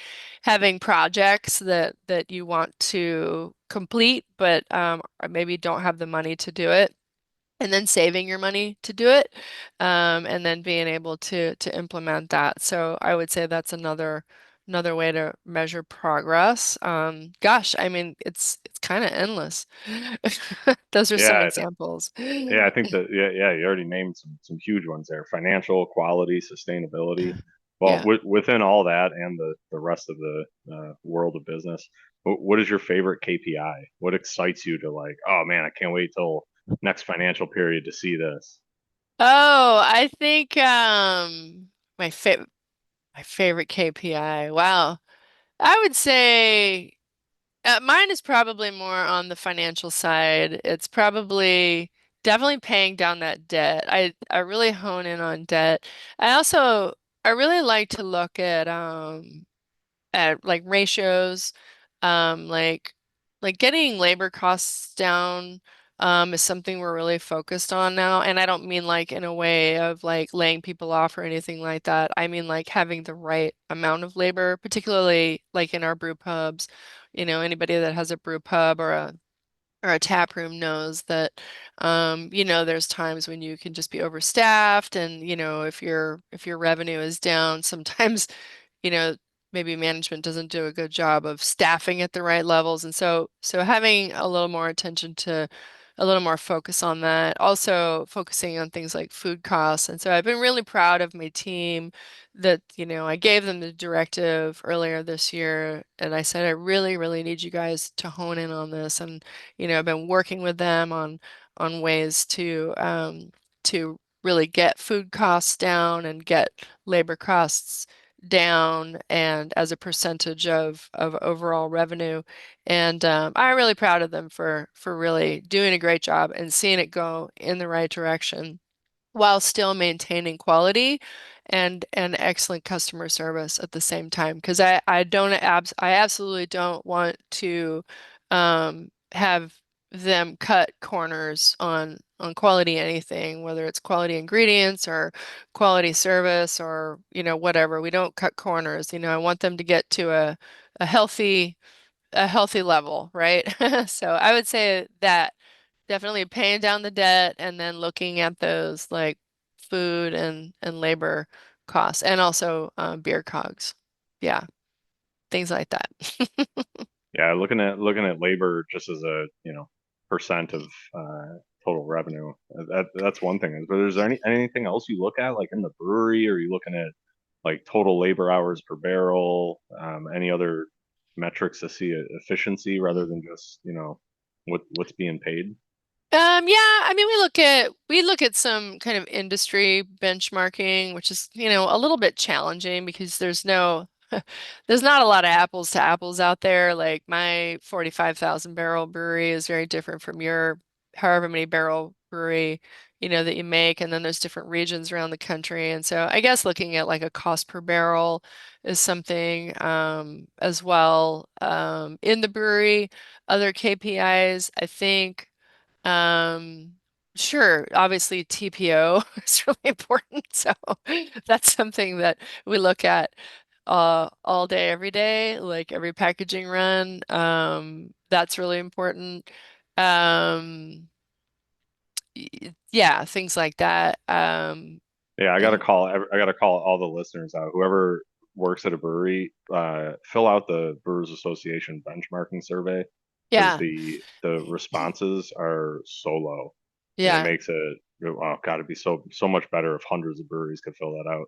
projects that you want to complete, but maybe don't have the money to do it, and then saving your money to do it, and then being able to implement that. So I would say that's another way to measure progress. Gosh, I mean, it's kind of endless. Those are some Yeah, examples. yeah, I think that yeah, you already named some huge ones there. Financial, quality, sustainability. Well, Yeah. within all that and the rest of the world of business, what is your favorite KPI? What excites you to like, oh man, I can't wait till next financial period to see this. Oh, I think my fa my favorite KPI. Wow. I would say mine is probably more on the financial side. It's probably definitely paying down that debt. I really hone in on debt. I really like to look at like ratios, um, like like getting labor costs down is something we're really focused on now. And I don't mean like in a way of like laying people off or anything like that. I mean like having the right amount of labor, particularly like in our brew pubs. Anybody that has a brew pub or a tap room knows that there's times when you can just be overstaffed, and if your revenue is down, sometimes you know, maybe management doesn't do a good job of staffing at the right levels. And so having a little more attention to a little more focus on that, also focusing on things like food costs. And so I've been really proud of my team that, I gave them the directive earlier this year, and I said, I really, really need you guys to hone in on this. And, I've been working with them on ways to really get food costs down and get labor costs down and as a percentage of overall revenue. And I'm really proud of them for really doing a great job and seeing it go in the right direction while still maintaining quality and excellent customer service at the same time. Because I absolutely don't want to have them cut corners on quality anything, whether it's quality ingredients or quality service or whatever. We don't cut corners. I want them to get to a healthy a healthy level, right? So I would say that definitely paying down the debt and then looking at those like food and labor costs, and also beer cogs. Yeah, things like that. Yeah, looking at labor just as a percent of total revenue. That's one thing. But is there anything else you look at like in the brewery? Or are you looking at like total labor hours per barrel? Any other metrics to see efficiency rather than just what's being paid? Yeah, I mean, we look at some kind of industry benchmarking, which is, a little bit challenging because there's not a lot of apples to apples out there. Like my 45,000 barrel brewery is very different from your however many barrel brewery, that you make. And then there's different regions around the country. And so I guess looking at like a cost per barrel is something as well. In the brewery, other KPIs, I think. Um, sure, obviously TPO is really important. So that's something that we look at all day, every day, like every packaging run. That's really important. Um, yeah, things like that. Yeah, I gotta And call. I gotta call all the listeners out. Whoever works at a brewery, fill out the Brewers Association benchmarking survey because yeah, the responses are so low, and it yeah. makes it got to be so much better if hundreds of breweries could fill that out.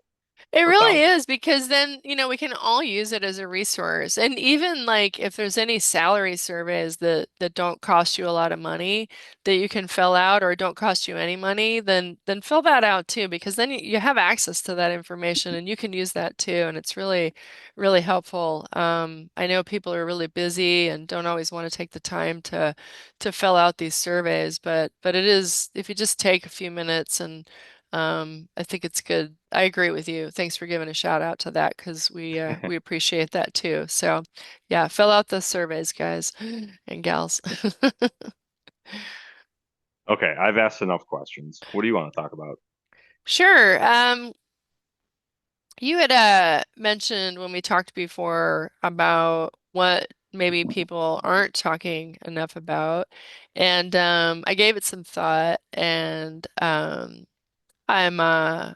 It That really sounds is because then, we can all use it as a resource. And even like if there's any salary surveys that don't cost you a lot of money that you can fill out or don't cost you any money, then fill that out too because then you have access to that information and you can use that too. And it's really, really helpful. I know people are really busy and don't always want to take the time to fill out these surveys, but it is if you just take a few minutes and I think it's good. I agree with you. Thanks for giving a shout out to that because we appreciate that too. So yeah, fill out the surveys, guys and gals. okay. I've asked enough questions. What do you want to talk about? Sure. You had mentioned when we talked before about what maybe people aren't talking enough about, and I gave it some thought, and I'm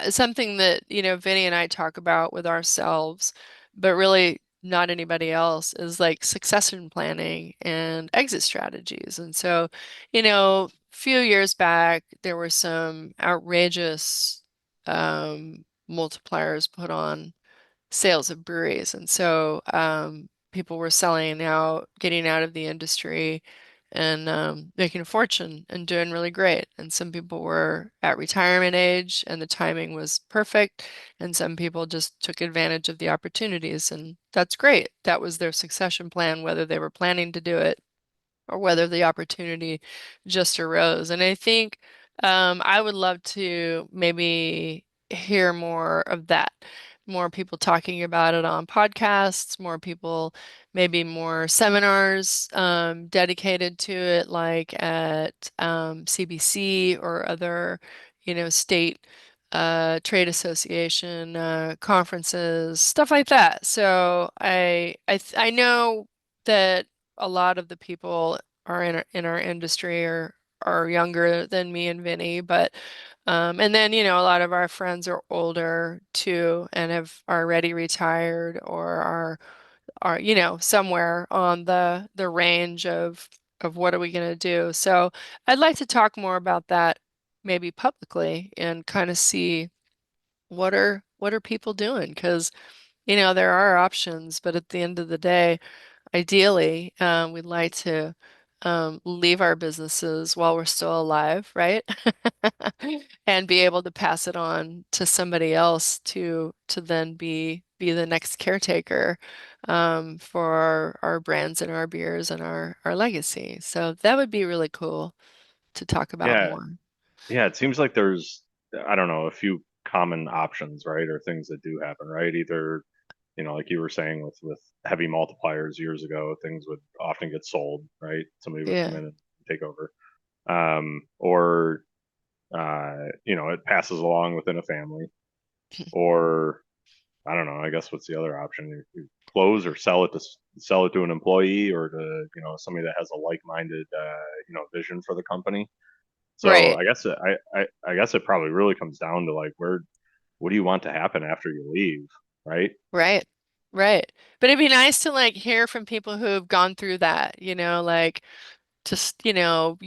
something that, Vinny and I talk about with ourselves, but really not anybody else is like succession planning and exit strategies. And so, a few years back, there were some outrageous multipliers put on sales of breweries. And so people were selling out, getting out of the industry and making a fortune and doing really great. And some people were at retirement age and the timing was perfect. And some people just took advantage of the opportunities. And that's great. That was their succession plan, whether they were planning to do it or whether the opportunity just arose. And I think I would love to maybe hear more of that, more people talking about it on podcasts, more people, maybe more seminars dedicated to it, like at CBC or other, state trade association conferences, stuff like that. So I know that a lot of the people are in our industry are younger than me and Vinny, but and then a lot of our friends are older too and have already retired or are somewhere on the range of what are we going to do. So I'd like to talk more about that maybe publicly and kind of see what are people doing because there are options, but at the end of the day ideally, we'd like to leave our businesses while we're still alive, right? And be able to pass it on to somebody else to then be the next caretaker for our brands and our beers and our legacy. So that would be really cool to talk about Yeah, more. yeah. It seems like there's, I don't know, a few common options, right? Or things that do happen, right? Either, like you were saying with heavy multipliers years ago, things would often get sold, right? Somebody would come Yeah, in and take over. Or it passes along within a family. Or I don't know, I guess what's the other option? You close or sell it to an employee or to, somebody that has a like-minded vision for the company. So right. I guess it probably really comes down to like what do you want to happen after you leave, right? Right. Right. But it'd be nice to like hear from people who have gone through that, like just you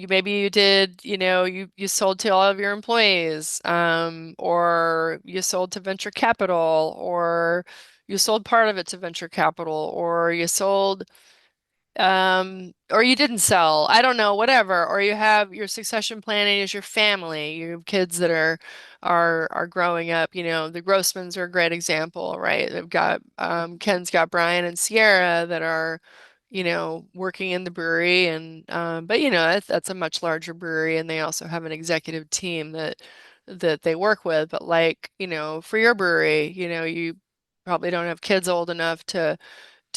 maybe you did you sold to all of your employees or you sold to venture capital or you sold part of it to venture capital or you sold or you didn't sell, I don't know, whatever, or you have your succession planning is your family, you have kids that are growing up, the Grossmans are a great example, right? They've got Ken's got Brian and Sierra that are, working in the brewery and but that's a much larger brewery and they also have an executive team that they work with. But like, for your brewery, you probably don't have kids old enough to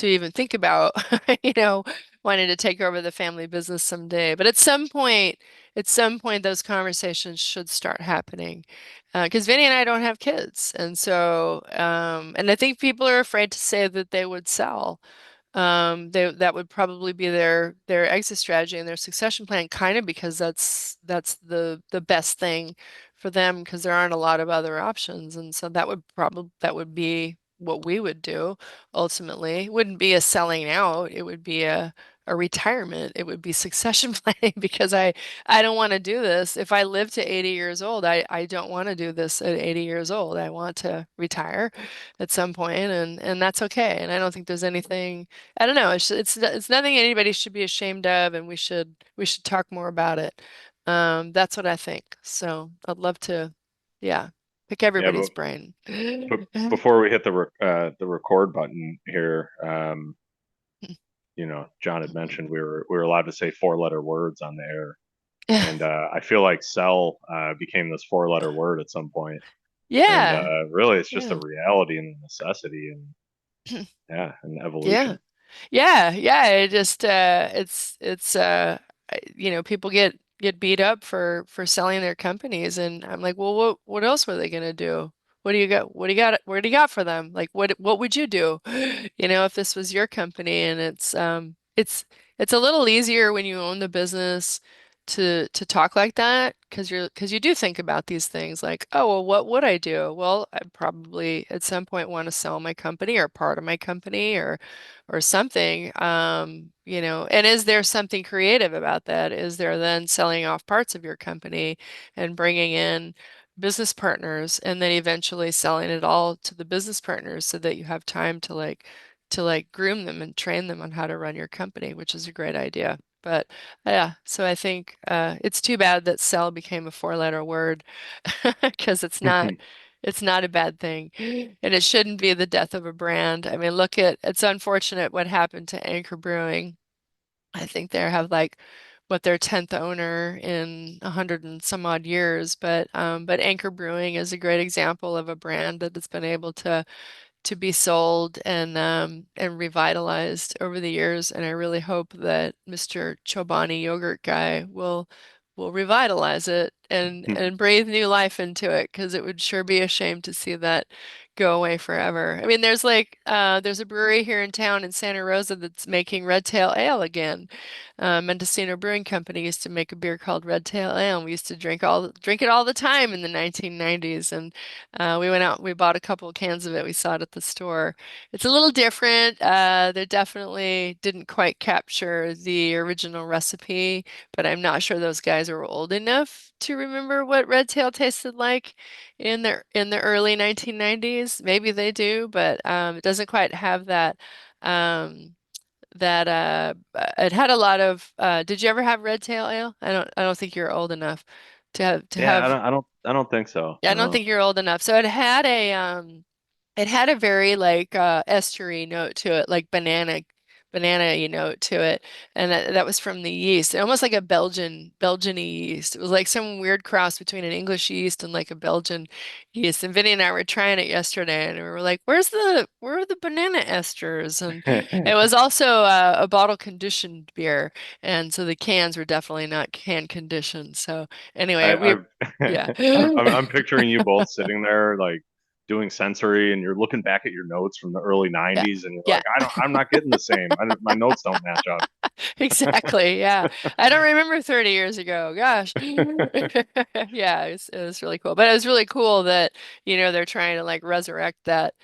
even think about, you know, wanting to take over the family business someday. But at some point, those conversations should start happening. Because Vinny and I don't have kids. And so, and I think people are afraid to say that they would sell. That would probably be their exit strategy and their succession plan, kind of because that's the best thing for them because there aren't a lot of other options, and so that would be what we would do ultimately. It wouldn't be a selling out; it would be a a retirement. It would be succession planning because I don't want to do this. If I live to 80 years old, I don't want to do this at 80 years old. I want to retire at some point, and that's okay. And I don't think there's anything, I don't know, it's nothing anybody should be ashamed of, and we should talk more about it. That's what I think. So I'd love to, yeah, pick Yeah, everybody's brain. but before we hit the record button here, John had mentioned we were allowed to say four-letter words on the air, and I feel like sell became this four-letter word at some point, and Yeah, really it's just a yeah. reality and a necessity, and yeah, an Yeah. evolution. Yeah, yeah, it just people get beat up for selling their companies, and I'm like, well, what else were they gonna do? What do you got? What do you got for them? Like what would you do? If this was your company, and it's a little easier when you own the business to talk like that, because you do think about these things like, oh, well, what would I do? Well, I probably at some point want to sell my company or part of my company or something. And is there something creative about that? Is there then selling off parts of your company and bringing in business partners and then eventually selling it all to the business partners so that you have time to groom them and train them on how to run your company, which is a great idea. But yeah, so I think it's too bad that sell became a four-letter word because it's not a bad thing. And it shouldn't be the death of a brand. I mean, it's unfortunate what happened to Anchor Brewing. I think they have like their 10th owner in 100 and some odd years, but Anchor Brewing is a great example of a brand that has been able to be sold and revitalized over the years. And I really hope that Mr. Chobani yogurt guy will revitalize it and breathe new life into it, because it would sure be a shame to see that go away forever. I mean, there's a brewery here in town in Santa Rosa that's making Red Tail Ale again. Mendocino Brewing Company used to make a beer called Red Tail Ale, and we used to drink it all the time in the 1990s. And we went out, we bought a couple of cans of it. We saw it at the store. It's a little different. They definitely didn't quite capture the original recipe, but I'm not sure those guys were old enough to remember what Red Tail tasted like in the early 1990s. Maybe they do, but it doesn't quite have um, it had a lot of. Did you ever have Red Tail Ale? I don't think you're old enough to Yeah, I have. don't, I don't, I don't think so. I don't No. think you're old enough. So it had a very like estery note to it, like banana note to it, and that was from the yeast, almost like a Belgian yeast. It was like some weird cross between an English yeast and like a Belgian yeast. And Vinny and I were trying it yesterday, and we were like, where are the banana esters?" And it was also a bottle conditioned beer, and so the cans were definitely not can conditioned. So anyway, I, yeah. I'm picturing you both sitting there like doing sensory, and you're looking back at your notes from the early Yeah. '90s, and you're Yeah. like, I'm not getting the same. My notes don't match up. Exactly. Yeah. I don't remember 30 years ago. Gosh. Yeah, it was really cool. But it was really cool that, they're trying to like resurrect that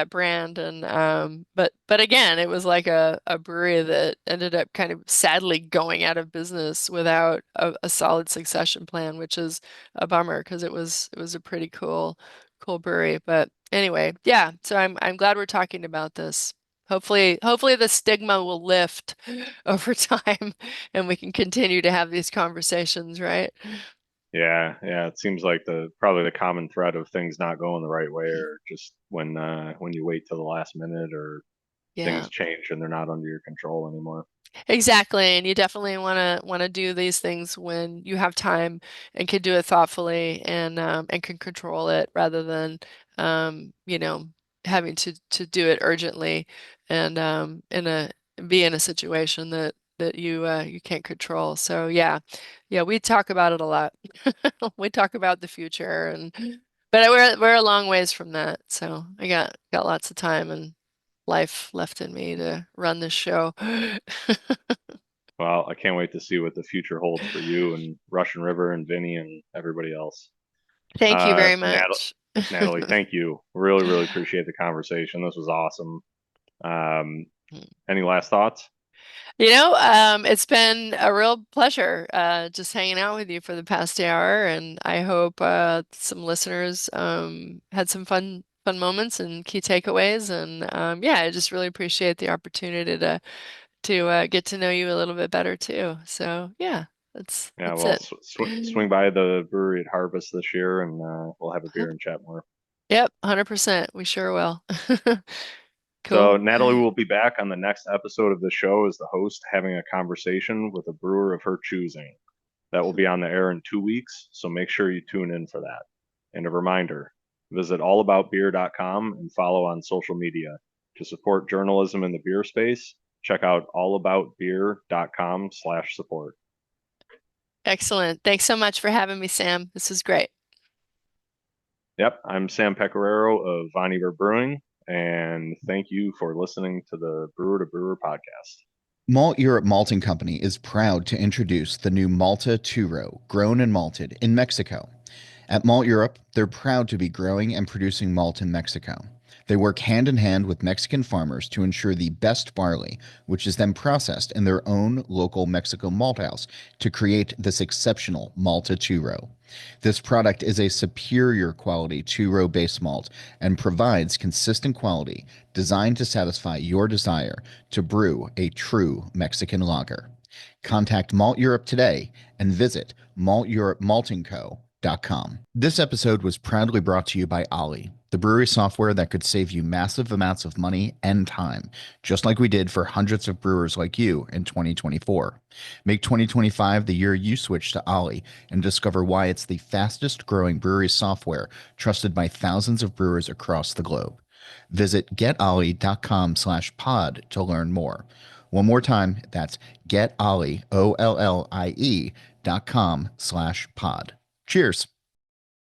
brand. And but again, it was like a brewery that ended up kind of sadly going out of business without a solid succession plan, which is a bummer because it was a pretty cool brewery. But anyway, yeah, so I'm glad we're talking about this. Hopefully the stigma will lift over time and we can continue to have these conversations, right? Yeah, yeah. It seems like probably the common thread of things not going the right way, or just when you wait till the last minute, or Yeah. things change and they're not under your control anymore. Exactly, and you definitely want to do these things when you have time and can do it thoughtfully and can control it rather than um, you know having to do it urgently and be in a situation that you can't control. So yeah, we talk about it a lot. We talk about the future but we're a long ways from that. So I got lots of time and life left in me to run this show. Well, I can't wait to see what the future holds for you and Russian River and Vinny and everybody else. Thank you very Nat much. Natalie, thank you. Really, really appreciate the conversation. This was awesome. Um, any last thoughts? It's been a real pleasure just hanging out with you for the past hour, and I hope some listeners had some fun moments and key takeaways. And yeah, I just really appreciate the opportunity to get to know you a little bit better too. So yeah, Yeah, that's well, it. swing by the brewery at Harvest this year, and we'll have a beer and chat more. Yep, 100%. We sure will. So Cool. Natalie will be back on the next episode of the show as the host, having a conversation with a brewer of her choosing. That will be on the air in 2 weeks, so make sure you tune in for that. And a reminder, visit allaboutbeer.com and follow on social media. To support journalism in the beer space, check out allaboutbeer.com/support. Excellent. Thanks so much for having me, Sam. This was great. Yep, I'm Sam Pecoraro of Von Eber Brewing, and thank you for listening to the Brewer to Brewer podcast. Malteurop Malting Company is proud to introduce the new Malta 2-row, grown and malted in Mexico. At Malteurop, they're proud to be growing and producing malt in Mexico. They work hand in hand with Mexican farmers to ensure the best barley, which is then processed in their own local Mexico malt house to create this exceptional Malta 2-row. This product is a superior quality 2-row base malt and provides consistent quality designed to satisfy your desire to brew a true Mexican lager. Contact Malt Europe today and visit malteuropemaltingco.com. This episode was proudly brought to you by Ollie, the brewery software that could save you massive amounts of money and time, just like we did for hundreds of brewers like you in 2024. Make 2025 the year you switch to Ollie and discover why it's the fastest growing brewery software trusted by thousands of brewers across the globe. Visit getollie.com/pod to learn more. One more time, that's getollie.com/pod. Cheers.